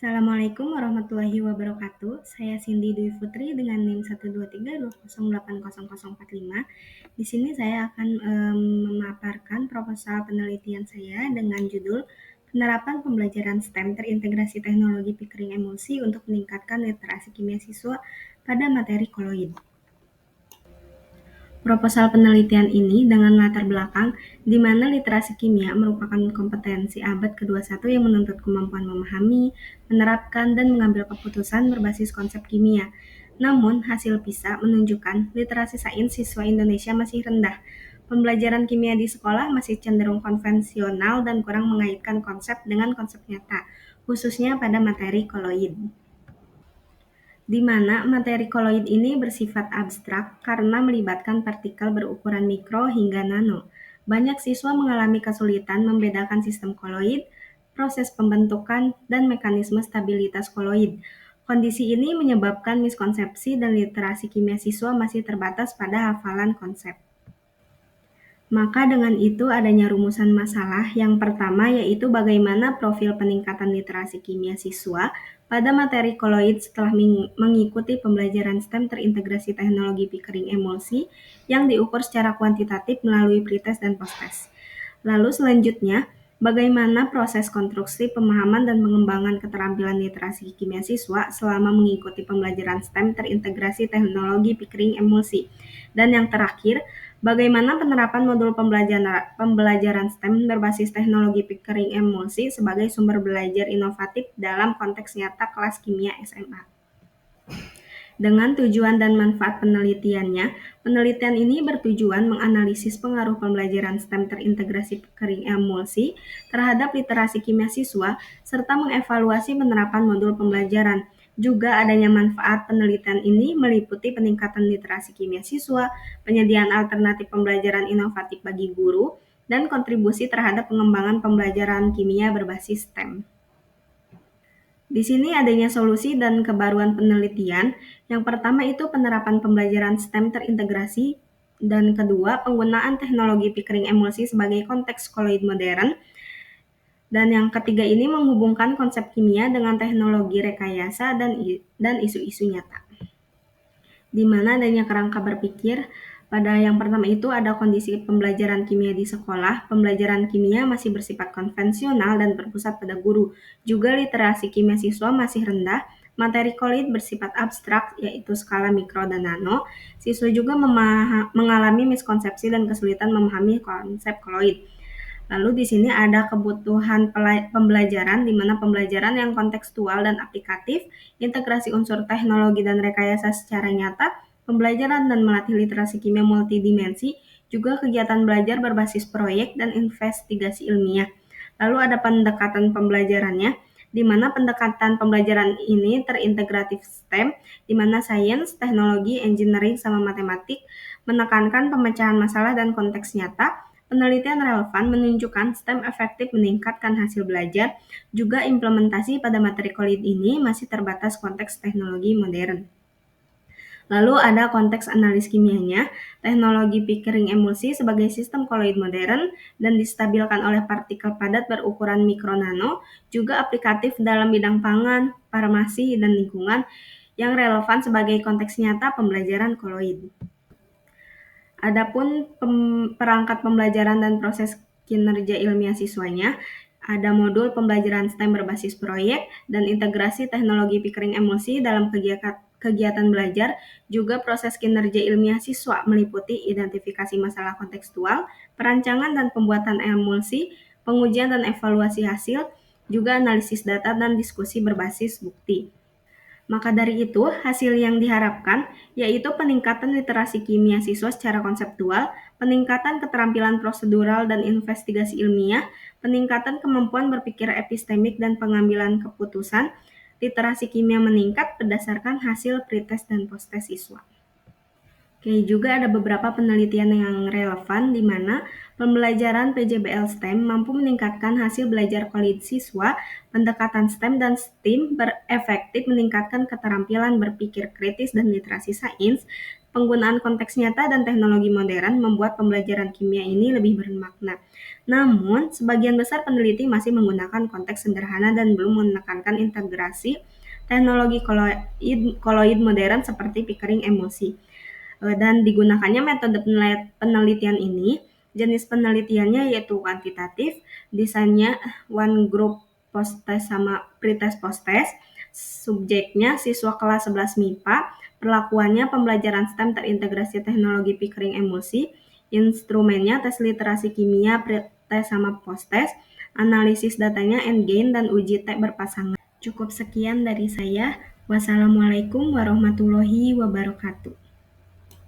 Assalamualaikum warahmatullahi wabarakatuh. Saya Cindy Dwi Putri dengan NIM 123208045. Di sini saya akan memaparkan proposal penelitian saya dengan judul Penerapan Pembelajaran STEM Terintegrasi Teknologi Pickering Emulsi untuk Meningkatkan Literasi Kimia Siswa pada Materi Koloid. Proposal penelitian ini dengan latar belakang di mana literasi kimia merupakan kompetensi abad ke-21 yang menuntut kemampuan memahami, menerapkan, dan mengambil keputusan berbasis konsep kimia. Namun, hasil PISA menunjukkan literasi sains siswa Indonesia masih rendah. Pembelajaran kimia di sekolah masih cenderung konvensional dan kurang mengaitkan konsep dengan konsep nyata, khususnya pada materi koloid, di mana materi koloid ini bersifat abstrak karena melibatkan partikel berukuran mikro hingga nano. Banyak siswa mengalami kesulitan membedakan sistem koloid, proses pembentukan, dan mekanisme stabilitas koloid. Kondisi ini menyebabkan miskonsepsi dan literasi kimia siswa masih terbatas pada hafalan konsep. Maka dengan itu adanya rumusan masalah yang pertama yaitu bagaimana profil peningkatan literasi kimia siswa pada materi koloid setelah mengikuti pembelajaran STEM terintegrasi teknologi Pickering Emulsi yang diukur secara kuantitatif melalui pretest dan posttest. Lalu selanjutnya, bagaimana proses konstruksi pemahaman dan pengembangan keterampilan literasi kimia siswa selama mengikuti pembelajaran STEM terintegrasi teknologi Pickering Emulsi. Dan yang terakhir, bagaimana penerapan modul pembelajaran STEM berbasis teknologi Pickering Emulsi sebagai sumber belajar inovatif dalam konteks nyata kelas kimia SMA. Dengan tujuan dan manfaat penelitiannya, penelitian ini bertujuan menganalisis pengaruh pembelajaran STEM terintegrasi Pickering Emulsi terhadap literasi kimia siswa, serta mengevaluasi penerapan modul pembelajaran. Juga adanya manfaat penelitian ini meliputi peningkatan literasi kimia siswa, penyediaan alternatif pembelajaran inovatif bagi guru, dan kontribusi terhadap pengembangan pembelajaran kimia berbasis STEM. Di sini adanya solusi dan kebaruan penelitian. Yang pertama itu penerapan pembelajaran STEM terintegrasi, dan kedua penggunaan teknologi Pickering Emulsi sebagai konteks koloid modern. Dan yang ketiga ini menghubungkan konsep kimia dengan teknologi rekayasa dan isu-isu nyata, di mana adanya kerangka berpikir. Pada yang pertama itu ada kondisi pembelajaran kimia di sekolah. Pembelajaran kimia masih bersifat konvensional dan berpusat pada guru. Juga literasi kimia siswa masih rendah. Materi koloid bersifat abstrak, yaitu skala mikro dan nano. Siswa juga mengalami miskonsepsi dan kesulitan memahami konsep koloid. Lalu di sini ada kebutuhan pembelajaran, di mana pembelajaran yang kontekstual dan aplikatif, integrasi unsur teknologi dan rekayasa secara nyata, pembelajaran dan melatih literasi kimia multidimensi, juga kegiatan belajar berbasis proyek dan investigasi ilmiah. Lalu ada pendekatan pembelajarannya, di mana pendekatan pembelajaran ini terintegratif STEM, di mana sains, teknologi, engineering, sama matematik, menekankan pemecahan masalah dan konteks nyata. Penelitian relevan menunjukkan STEM efektif meningkatkan hasil belajar, juga implementasi pada materi koloid ini masih terbatas konteks teknologi modern. Lalu ada konteks analis kimianya, teknologi Pickering Emulsi sebagai sistem koloid modern dan distabilkan oleh partikel padat berukuran mikro nano, juga aplikatif dalam bidang pangan, farmasi, dan lingkungan yang relevan sebagai konteks nyata pembelajaran koloid. Adapun perangkat pembelajaran dan proses kinerja ilmiah siswanya, ada modul pembelajaran STEM berbasis proyek dan integrasi teknologi Pickering Emulsi dalam kegiatan belajar. Juga proses kinerja ilmiah siswa meliputi identifikasi masalah kontekstual, perancangan dan pembuatan emulsi, pengujian dan evaluasi hasil, juga analisis data dan diskusi berbasis bukti. Maka dari itu, hasil yang diharapkan yaitu peningkatan literasi kimia siswa secara konseptual, peningkatan keterampilan prosedural dan investigasi ilmiah, peningkatan kemampuan berpikir epistemik dan pengambilan keputusan, literasi kimia meningkat berdasarkan hasil pretest dan posttest siswa. Oke, juga ada beberapa penelitian yang relevan di mana pembelajaran PJBL STEM mampu meningkatkan hasil belajar koloid siswa. Pendekatan STEM dan STEAM berefektif meningkatkan keterampilan berpikir kritis dan literasi sains. Penggunaan konteks nyata dan teknologi modern membuat pembelajaran kimia ini lebih bermakna. Namun, sebagian besar peneliti masih menggunakan konteks sederhana dan belum menekankan integrasi teknologi koloid modern seperti Pickering emosi. Dan digunakannya metode penelitian ini, jenis penelitiannya yaitu kuantitatif, desainnya one group post-test sama pretest post-test, subjeknya siswa kelas 11 MIPA, perlakuannya pembelajaran STEM terintegrasi teknologi Pickering emosi, instrumennya tes literasi kimia, pretest sama post-test, analisis datanya endgain dan uji T berpasangan. Cukup sekian dari saya. Wassalamualaikum warahmatullahi wabarakatuh.